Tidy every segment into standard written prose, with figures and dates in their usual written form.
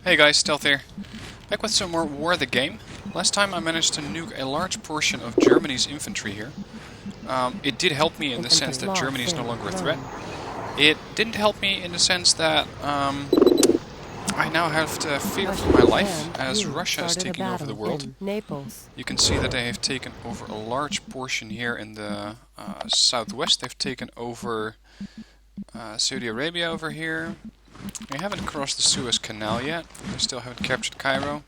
Hey guys, Stealth here. Back with some more War the Game. Last time I managed to nuke a large portion of Germany's infantry here. It did help me in the sense that Germany is no longer a threat. It didn't help me in the sense that I now have to fear for my life as Russia is taking over the world. You can see that they have taken over a large portion here in the southwest. They've taken over Saudi Arabia over here. They haven't crossed the Suez Canal yet. They still haven't captured Cairo.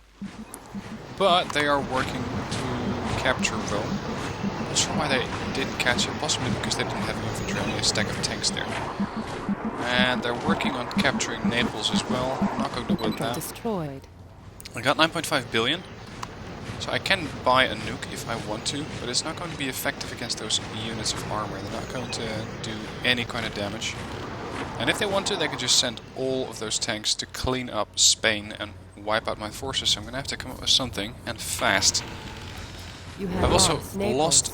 But they are working to capture Rome. Not sure why they didn't catch it. Possibly because they didn't have infantry, only a stack of tanks there. And they're working on capturing Naples as well. I'm not going to win that. I got 9.5 billion. So I can buy a nuke if I want to, but it's not going to be effective against those units of armor. They're not going to do any kind of damage. And if they want to, they can just send all of those tanks to clean up Spain and wipe out my forces. So I'm going to have to come up with something, and fast. I've also lost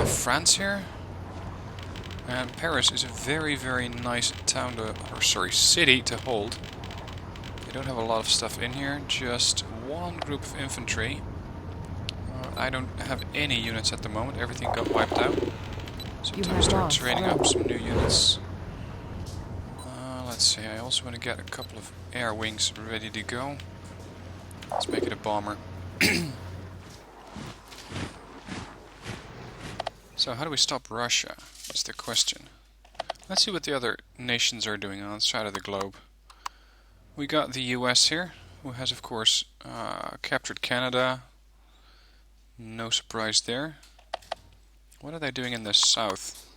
France here. And Paris is a very, very nice town to, city to hold. They don't have a lot of stuff in here, just one group of infantry. I don't have any units at the moment, everything got wiped out. So time to start training up some new units. Let's see, I also want to get a couple of air wings ready to go. Let's make it a bomber. So how do we stop Russia? That's the question. Let's see what the other nations are doing on the side of the globe. We got the US here, who has of course captured Canada. No surprise there. What are they doing in the south?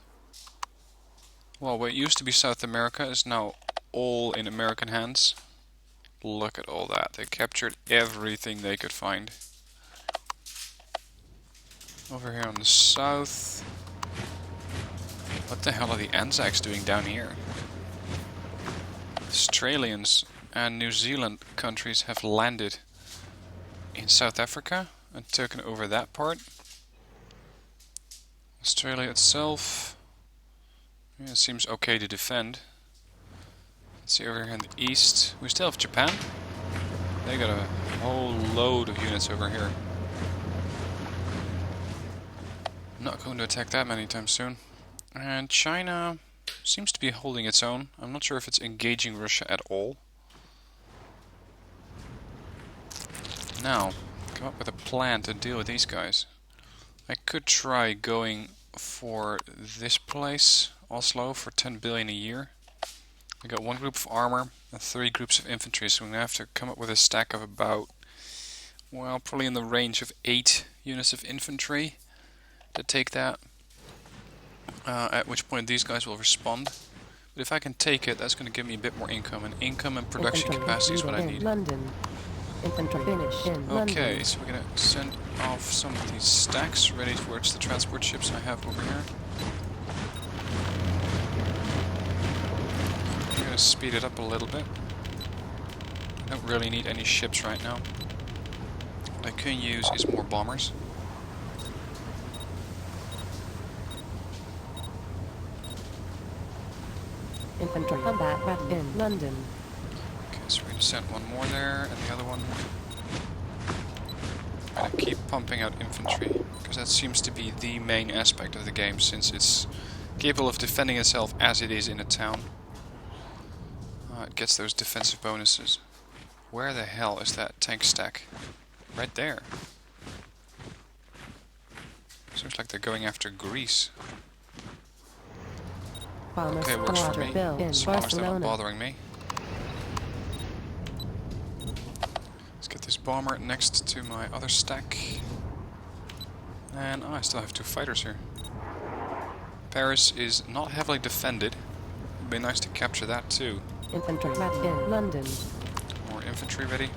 Well, what used to be South America is now all in American hands. Look at all that. They captured everything they could find. Over here on the south. What the hell are the Anzacs doing down here? Australians and New Zealand countries have landed in South Africa and taken over that part. Australia itself, yeah, it seems okay to defend. Let's see over here in the east. We still have Japan. They got a whole load of units over here. I'm not going to attack that many times soon. And China seems to be holding its own. I'm not sure if it's engaging Russia at all. Now, come up with a plan to deal with these guys. I could try going for this place, Oslo, for 10 billion a year. We got one group of armor and 3 groups of infantry, so we're going to have to come up with a stack of about, well, probably in the range of 8 units of infantry to take that. At which point these guys will respond. But if I can take it, that's going to give me a bit more income, and income and production capacity is what I need. Okay, so we're going to send off some of these stacks ready towards the transport ships I have over here. I'm going to speed it up a little bit. I don't really need any ships right now. What I can use is more bombers. Infantry combat in London. Okay, so we're going to send one more there, and the other one. I'm going to keep pumping out infantry, because that seems to be the main aspect of the game, since it's capable of defending itself as it is in a town. It gets those defensive bonuses. Where the hell is that tank stack? Right there. Seems like they're going after Greece. Okay, works for me. As long as they're not bothering me. Let's get this bomber next to my other stack. And I still have 2 fighters here. Paris is not heavily defended. It'd be nice to capture that too. Infantry in London. More infantry ready.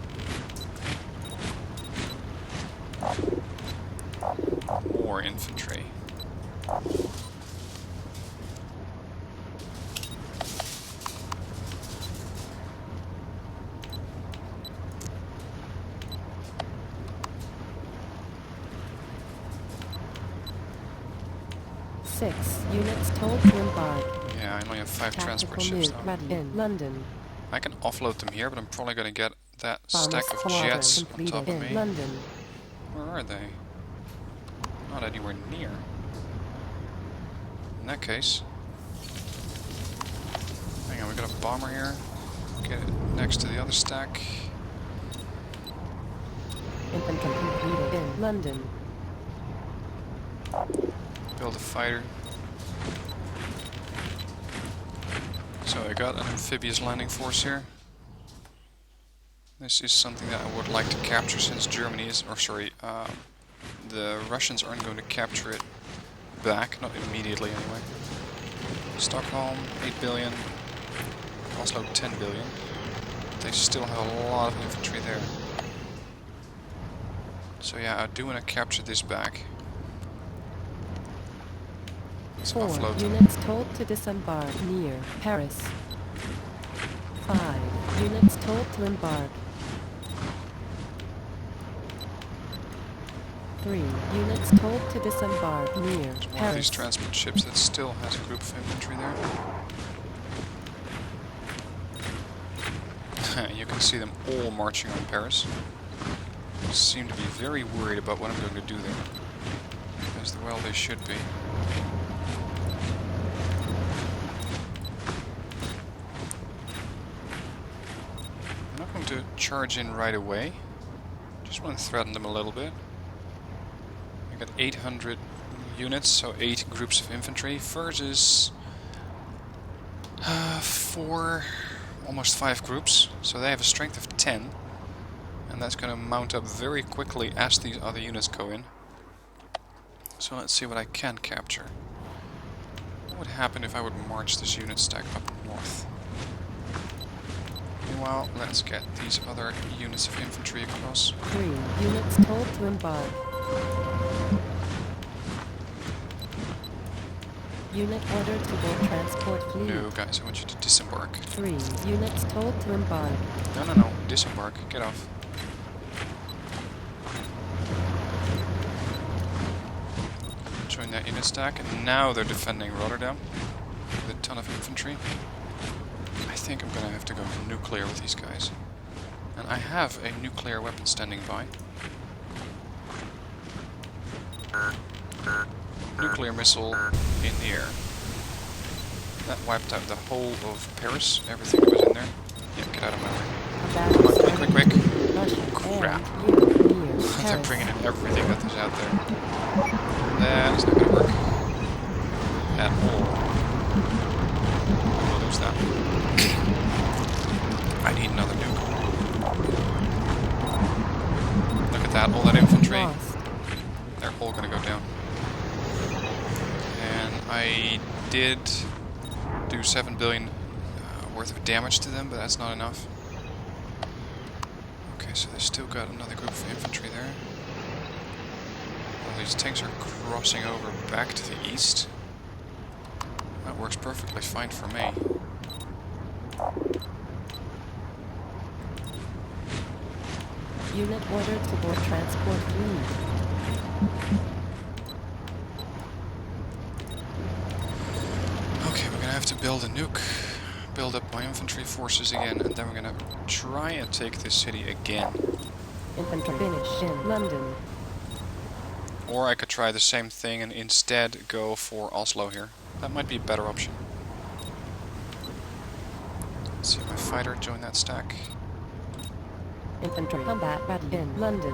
More infantry. Six units told to embark. Yeah, I only have 5 transport ships now. In London. I can offload them here, but I'm probably going to get that Bombers stack of squadron jets on completed top of in me. London. Where are they? Not anywhere near. In that case... Hang on, we got a bomber here. Get it next to the other stack. Infantry completed in London. Build a fighter. So I got an amphibious landing force here. This is something that I would like to capture since Germany is... Or sorry, the Russians aren't going to capture it back. Not immediately anyway. Stockholm, 8 billion. Oslo, 10 billion. They still have a lot of infantry there. So yeah, I do want to capture this back. Let's 4 offload them. units told to disembark near Paris. 5 units told to embark. 3 units told to disembark near There's one of these Paris. transport ships that still has a group of infantry there. You can see them all marching on Paris. They seem to be very worried about what I'm going to do there. As well they should be. I'm not going to charge in right away. Just want to threaten them a little bit. I got 800 units, so 8 groups of infantry versus 4, almost 5 groups. So they have a strength of 10. And that's going to mount up very quickly as these other units go in. So let's see what I can capture. What would happen if I would march this unit stack up north? Meanwhile, let's get these other units of infantry across. 3 units told to embark. Unit ordered to board transport fleet. No, guys, I want you to disembark. 3 units told to embark. No, disembark. Get off. Join that unit stack, and now they're defending Rotterdam with a ton of infantry. I think I'm gonna have to go nuclear with these guys. And I have a nuclear weapon standing by. Nuclear missile in the air. That wiped out the whole of Paris, everything that was in there. Yeah, get out of my way. Come on, quick. Crap. They're bringing in everything that is out there. That is not going to work. At all. We'll lose that. I need another nuke. Look at that, all that infantry. They're all going to go down. And I did do 7 billion worth of damage to them, but that's not enough. Okay, so they still got another group of infantry there. All these tanks are crossing over back to the east. That works perfectly fine for me. Unit ordered to board transport fleet. Okay, we're gonna have to build a nuke. Build up my infantry forces again, and then we're gonna try and take this city again. Infantry finish in London. Or I could try the same thing and instead go for Oslo here. That might be a better option. Let's see, my fighter join that stack. Infantry combat in London.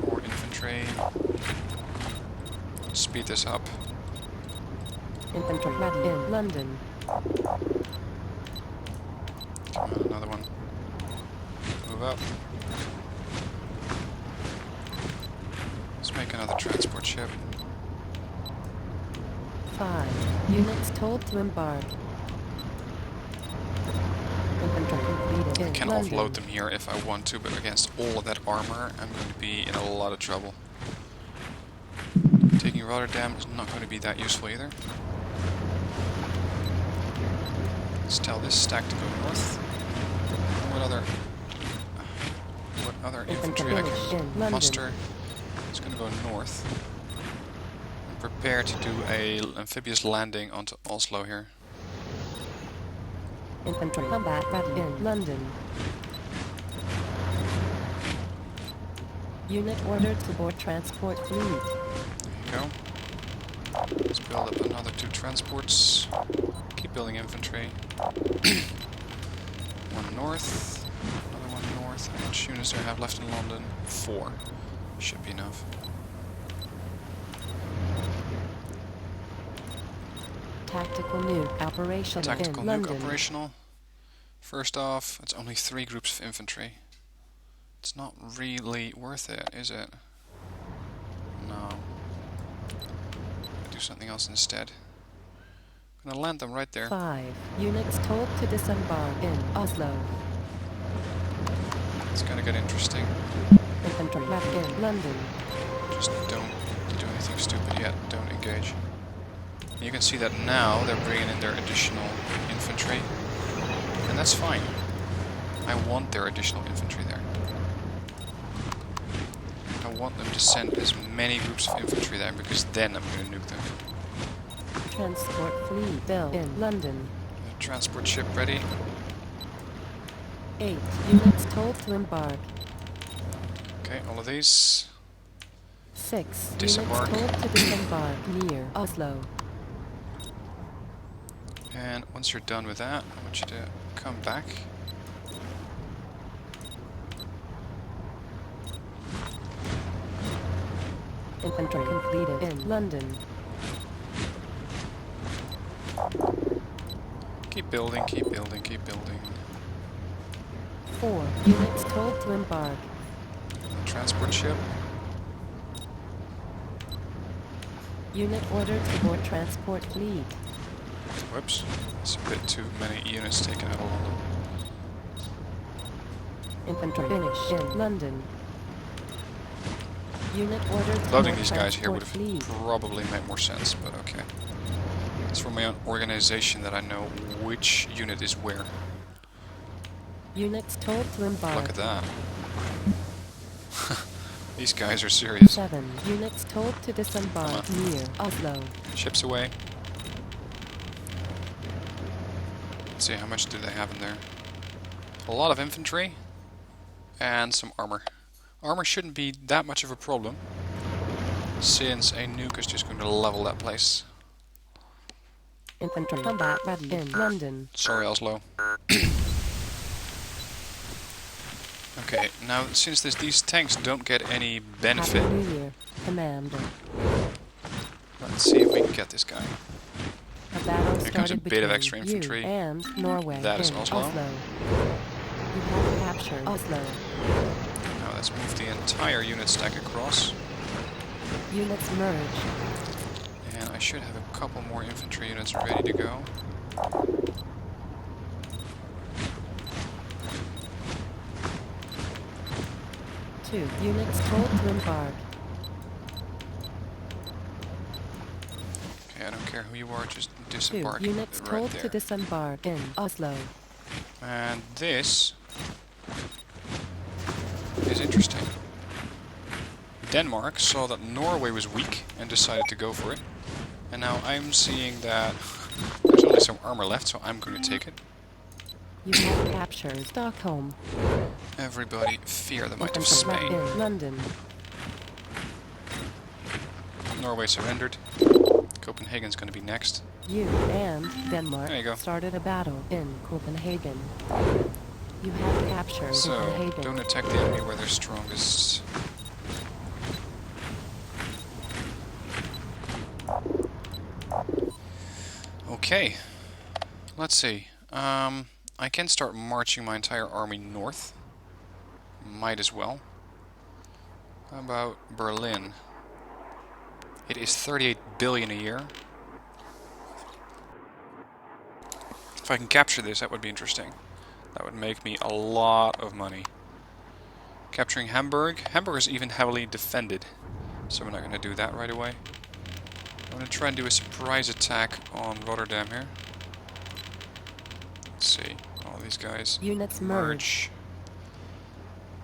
More infantry. Let's speed this up. Infantry in London. Come on, another one. Move up. Let's make another transport ship. 5 units told to embark. Infantry completed I in can London. offload them here if I want to, but against all of that armor, I'm going to be in a lot of trouble. Taking Rotterdam is not going to be that useful either. Let's tell this stack to go north. What other infantry I can muster? It's going to go north. And prepare to do a amphibious landing onto Oslo here. Infantry combat ready in London. Unit ordered to board transport fleet. There you go. Let's build up another 2 transports. Keep building infantry. One north, another one north. How much units do I have left in London? 4. Should be enough. Tactical nuke operational Tactical in nuke London. operational. First off, it's only 3 groups of infantry. It's not really worth it, is it? No. Do something else instead. I'm gonna land them right there. 5 units told to disembark in Oslo. It's gonna get interesting. Infantry left in London. Just don't do anything stupid yet. Don't engage. You can see that now they're bringing in their additional infantry. And that's fine. I want their additional infantry there. I want them to send as many groups of infantry there, because then I'm going to nuke them. Transport fleet built in London. The transport ship ready. 8 units told to embark. Okay, all of these. 6 Disembark. units told to disembark near Oslo. And once you're done with that, I want you to come back. Infantry completed in London. Keep building, keep building, keep building. 4 units told to embark. Transport ship. Unit ordered to board transport fleet. Whoops. It's a bit too many units taken out of London. Infantry finish in London. Unit ordered to Loading board these guys here would transport have fleet. probably made more sense, but okay. It's for my own organization that I know which unit is where. Units told to embark. Look at that. These guys are serious. 7 units told to disembark near Oslo. Ships away. Let's see, how much do they have in there? A lot of infantry and some armor. Armor shouldn't be that much of a problem, since a nuke is just going to level that place. Infantry combat ready in London. Sorry, Oslo. Okay, now since these tanks don't get any benefit, Happy New Year, Commander. let's see if we can get this guy. A battle Here comes a started bit of between extra infantry. you and Norway That is in Oslo. You have captured Oslo. Now let's move the entire unit stack across. Units merged. And I should have a couple more infantry units ready to go. Two units told to embark. Okay, I don't care who you are, just 2 disembark units right told there. to disembark in Oslo. And this is interesting. Denmark saw that Norway was weak and decided to go for it. And now I'm seeing that there's only some armor left, so I'm going to take it. You have captured Stockholm. Everybody fear the might of Infantry left Spain. in London. Norway surrendered. Copenhagen's going to be next. You and Denmark There you go. started a battle in Copenhagen. You have captured So, Copenhagen. don't attack the enemy where they're strongest. Okay, let's see. I can start marching my entire army north. Might as well. How about Berlin? It is 38 billion a year. If I can capture this, that would be interesting. That would make me a lot of money. Capturing Hamburg. Hamburg is even heavily defended, so we're not going to do that right away. I'm going to try and do a surprise attack on Rotterdam here. Let's see. All these guys Units merge.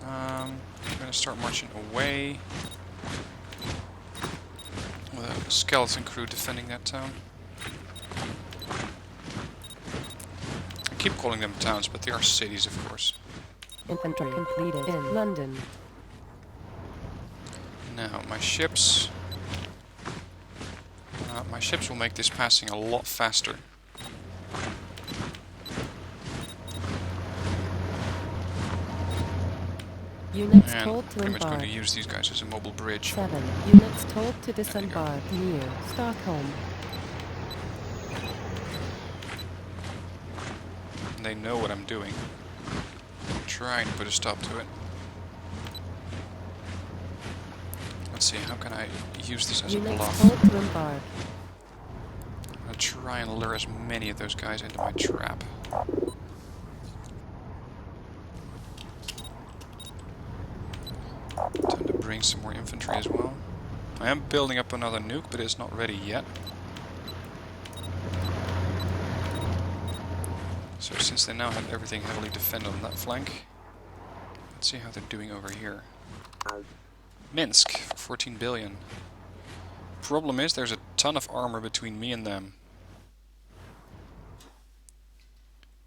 merge. I'm going to start marching away with a skeleton crew defending that town. I keep calling them towns, but they are cities, of course. Infantry completed in London. Now, my ships will make this passing a lot faster. Units And told to pretty much going embark. to use these guys as a mobile bridge. 7 units told to There you go. disembark near Stockholm. And they know what I'm doing. I'm trying to put a stop to it. Let's see, how can I use this as a Units bluff? told to embark. I'll try and lure as many of those guys into my trap. Time to bring some more infantry as well. I am building up another nuke, but it's not ready yet. So since they now have everything heavily defended on that flank, let's see how they're doing over here. Minsk, for 14 billion. Problem is, there's a ton of armor between me and them.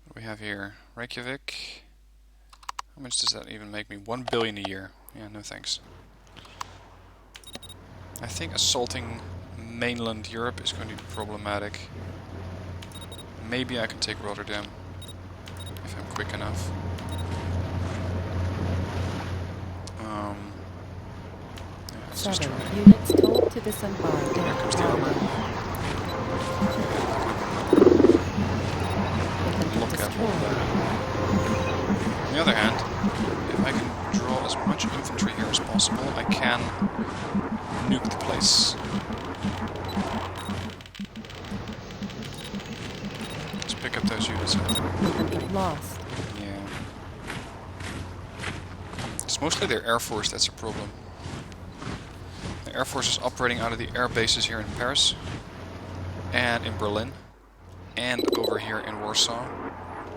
What do we have here? Reykjavik. How much does that even make me? 1 billion a year. Yeah, no thanks. I think assaulting mainland Europe is going to be problematic. Maybe I can take Rotterdam, if I'm quick enough. Yeah, let's just 7 try. units told to disembark Here in comes the armor. Infantry Look at all destroyed. that. On the other hand, if I can draw as much infantry here as possible, I can nuke the place. Let's pick up those units. Infantry lost. Yeah. It's mostly their air force that's a problem. The air force is operating out of the air bases here in Paris, and in Berlin, and over here in Warsaw.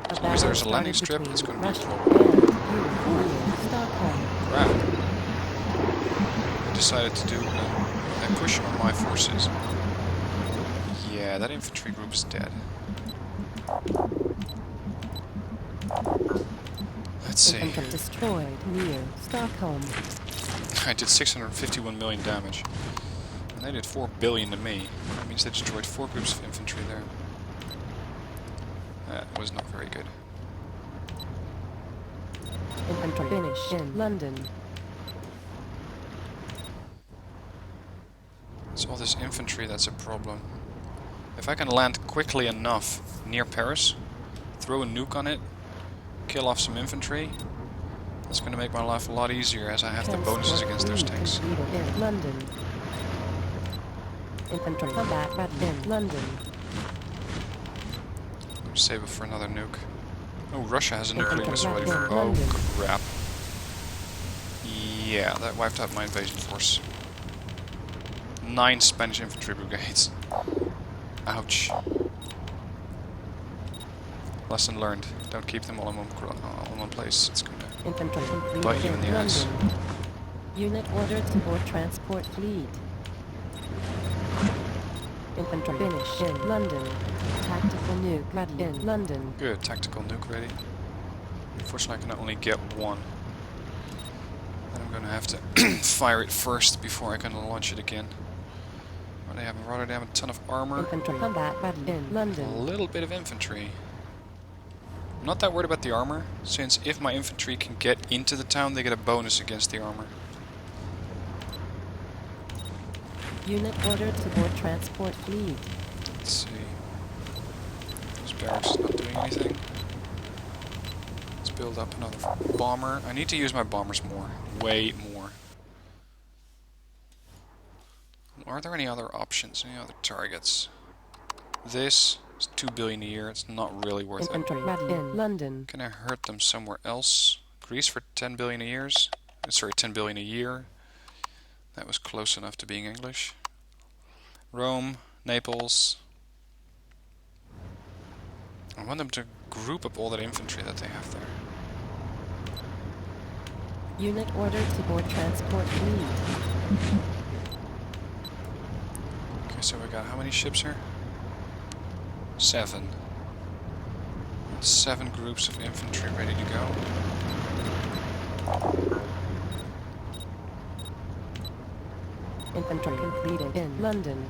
As long as there's a landing strip, it's going to be a problem. Crap. I decided to do a push on my forces. Yeah, that infantry group is dead. Let's see. Infantry destroyed near Stockholm. I did 651 million damage. And they did 4 billion to me. That means they destroyed 4 groups of infantry there. That was not very good. Infantry finished in London. It's all this infantry that's a problem. If I can land quickly enough near Paris, throw a nuke on it, kill off some infantry, that's going to make my life a lot easier as I have the bonuses against those tanks. In London. Infantry combat in London. Save it for another nuke. Oh, Russia has a nuclear Infantry missile ready for... in Oh, London. crap. Yeah, that wiped out my invasion force. 9 Spanish infantry brigades. Ouch. Lesson learned. Don't keep them all in one place. It's going to Infantry completed bite you in the ass. London. Unit ordered to board transport fleet. Infantry finished in London. Tactical nuke ready in London. Good, tactical nuke ready. Unfortunately, I can only get one. Then I'm going to have to fire it first before I can launch it again. Well, they have in Rotterdam a ton of armor. Infantry combat ready in A London. little bit of infantry. I'm not that worried about the armor, since if my infantry can get into the town, they get a bonus against the armor. Unit ordered to board transport fleet. Let's see. This barracks is not doing anything. Let's build up another bomber. I need to use my bombers more. Way more. Are there any other options? Any other targets? This is 2 billion a year. It's not really worth it. Infantry ready in London. Can I hurt them somewhere else? Greece for 10 billion a year? Sorry, 10 billion a year. That was close enough to being English. Rome, Naples. I want them to group up all that infantry that they have there. Unit ordered to board transport fleet. Okay, so we got how many ships here? 7. 7 groups of infantry ready to go. Infantry completed in London.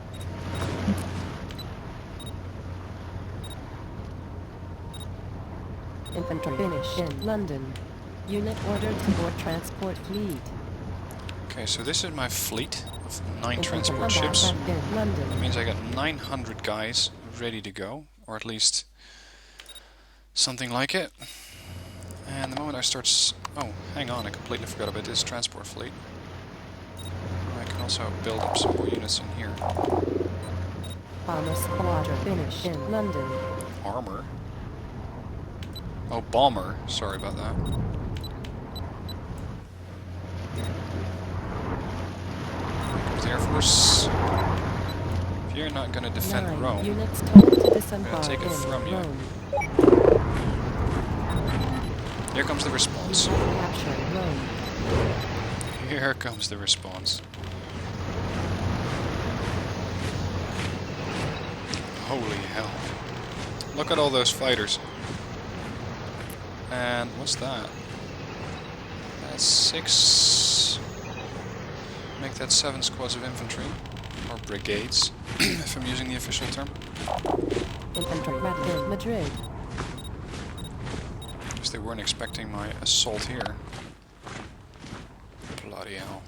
Infantry finished in London. Unit ordered to board transport fleet. Okay, so this is my fleet of 9 Infantry transport combat ships. in London. That means I got 900 guys ready to go, or at least something like it. And the moment I start... oh, hang on, I completely forgot about this transport fleet. I can also build up some more units in here. Bomber squadron finished in London. Armor? Oh, bomber. Sorry about that. The Air Force... if you're not going to defend 9 Rome, units told to I'm disembark going to take it in from you. Rome. Here comes the response. You have captured Rome. Here comes the response. Holy hell. Look at all those fighters. And what's that? That's 6... make that 7 squads of infantry. Or brigades, if I'm using the official term. Infantry ready in Madrid. Because they weren't expecting my assault here. Bloody hell.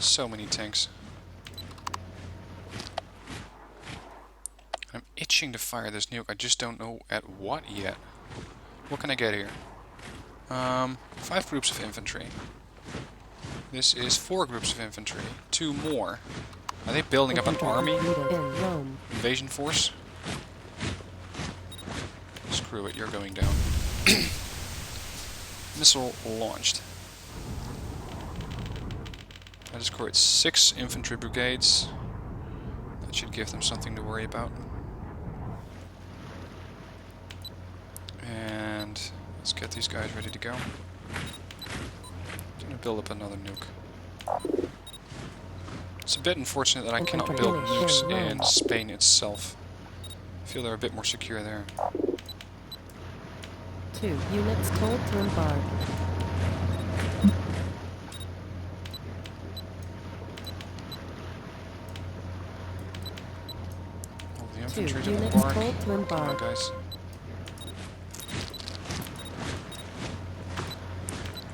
So many tanks. I'm itching to fire this nuke, I just don't know at what yet. What can I get here? 5 groups of infantry. This is 4 groups of infantry. 2 more. Are they building up an army? In Rome. Invasion force? Screw it, you're going down. Missile launched. I just scored 6 infantry brigades. That should give them something to worry about. And let's get these guys ready to go. I'm gonna build up another nuke. It's a bit unfortunate that I cannot build nukes in Spain itself. I feel they're a bit more secure there. 2 units told to embark. All the infantry 2 to units embark. told to Come on, embark. guys.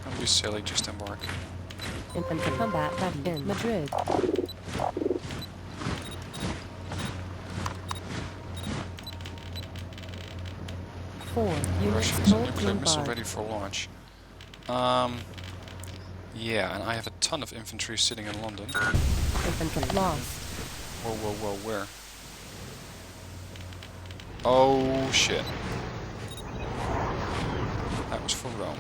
Don't be silly, just embark. Infantry combat ready in Madrid. 4 units Russians told to nuclear missile embark. ready for launch. Yeah, and I have a ton of infantry sitting in London. Infantry lost. Whoa, whoa, whoa, where? Oh, shit. That was for Rome.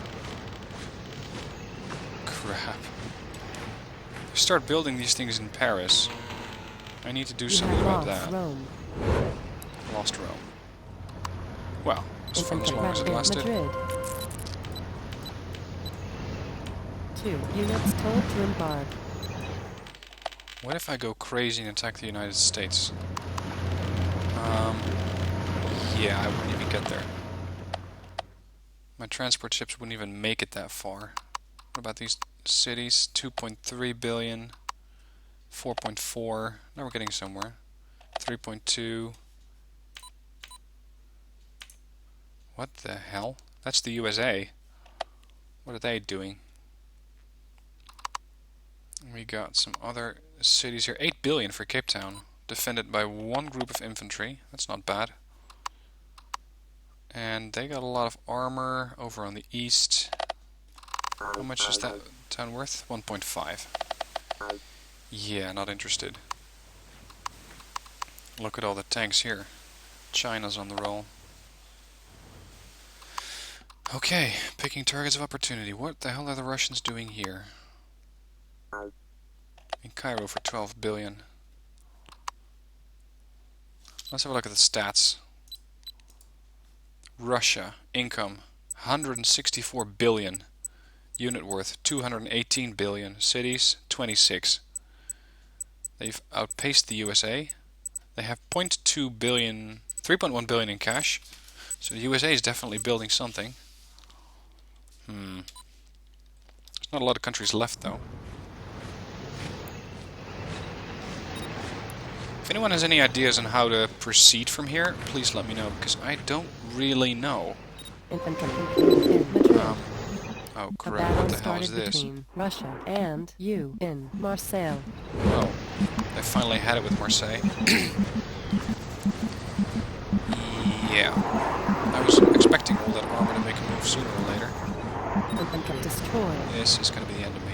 Crap. If I start building these things in Paris, I need to do You something have about lost that. Rome. Lost Rome. Well, as fun as Infantry long as it ready in lasted. Madrid. 2 units told to embark. What if I go crazy and attack the United States? Yeah, I wouldn't even get there. My transport ships wouldn't even make it that far. What about these cities? 2.3 billion, 4.4. Now we're getting somewhere. 3.2. What the hell? That's the USA. What are they doing? We got some other cities here. 8 billion for Cape Town. Defended by 1 group of infantry. That's not bad. And they got a lot of armor over on the east. How much is that town worth? 1.5. Yeah, not interested. Look at all the tanks here. China's on the roll. Okay, picking targets of opportunity. What the hell are the Russians doing here? In Cairo for 12 billion. Let's have a look at the stats. Russia, income, 164 billion. Unit worth, 218 billion. Cities, 26. They've outpaced the USA. They have 0.2 billion, 3.1 billion in cash. So the USA is definitely building something. There's not a lot of countries left though. If anyone has any ideas on how to proceed from here, please let me know, because I don't really know. Infantry in Madrid. Oh A crap, battle what the hell is started this? between Russia and you in Marseille. Oh, they finally had it with Marseille. Yeah. I was expecting all that armor to make a move sooner or later. Infantry destroyed. This is going to be the end of me.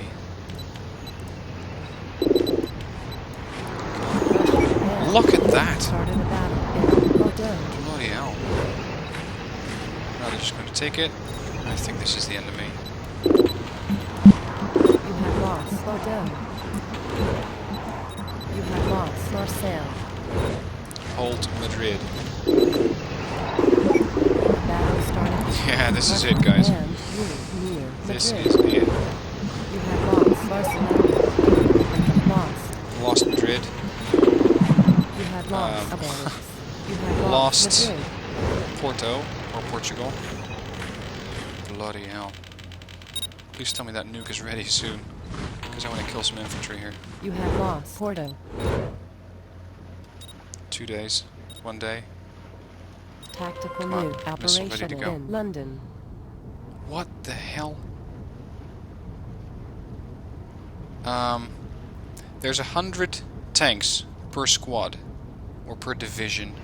Russia and Look at you that! started a battle in Bordeaux. Bloody hell. Now they're just going to take it. I think this is the end of me. You have lost Bordeaux. You have lost Marseille. Hold Madrid. The battle started. Yeah, this is Russia it, guys. and you near This Madrid. is it. You have lost Barcelona. Lost. Lost Madrid. You have lost Paris. You have Lost lost Madrid. Porto, or Portugal. Bloody hell. Please tell me that nuke is ready soon, because I want to kill some infantry here. You have lost Porto. 2 days. 1 day. Tactical Come on, nuke missile ready to operational go. in London. What the hell? There's 100 tanks per squad, or per division.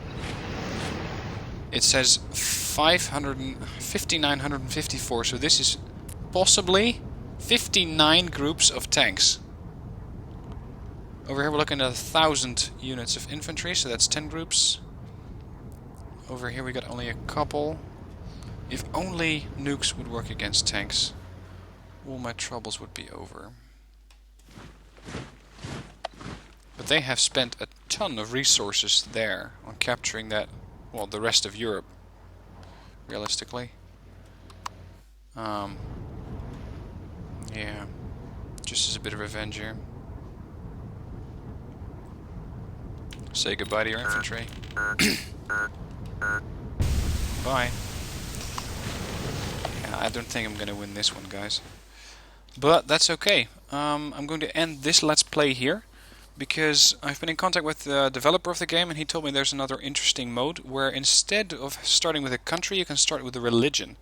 It says 5,954, so this is possibly 59 groups of tanks. Over here we're looking at 1,000 units of infantry, so that's 10 groups. Over here we got only a couple. If only nukes would work against tanks, all my troubles would be over. But they have spent a ton of resources there on capturing that, well, the rest of Europe, realistically. Yeah, just as a bit of revenge here. Say goodbye to your infantry. Bye. Yeah, I don't think I'm gonna win this one, guys. But that's okay. I'm going to end this Let's Play here, because I've been in contact with the developer of the game, and he told me there's another interesting mode where instead of starting with a country, you can start with a religion.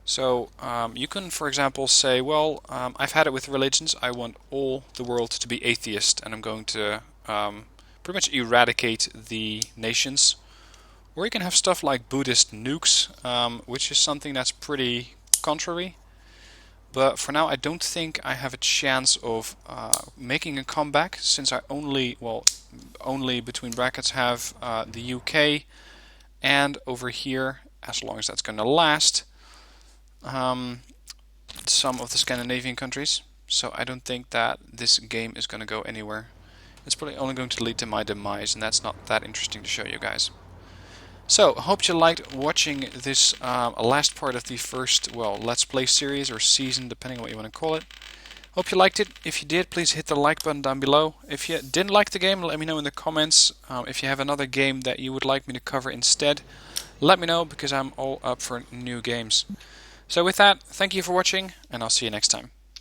So you can, for example, say, well, I've had it with religions, I want all the world to be atheist, and I'm going to pretty much eradicate the nations. Or you can have stuff like Buddhist nukes, which is something that's pretty contrary. But for now I don't think I have a chance of making a comeback, since I only between brackets have the UK and over here, as long as that's going to last, some of the Scandinavian countries. So I don't think that this game is going to go anywhere. It's probably only going to lead to my demise, and that's not that interesting to show you guys. So, hope you liked watching this last part of the first, well, Let's Play series or season, depending on what you want to call it. Hope you liked it. If you did, please hit the like button down below. If you didn't like the game, let me know in the comments. If you have another game that you would like me to cover instead, let me know, because I'm all up for new games. So with that, thank you for watching, and I'll see you next time.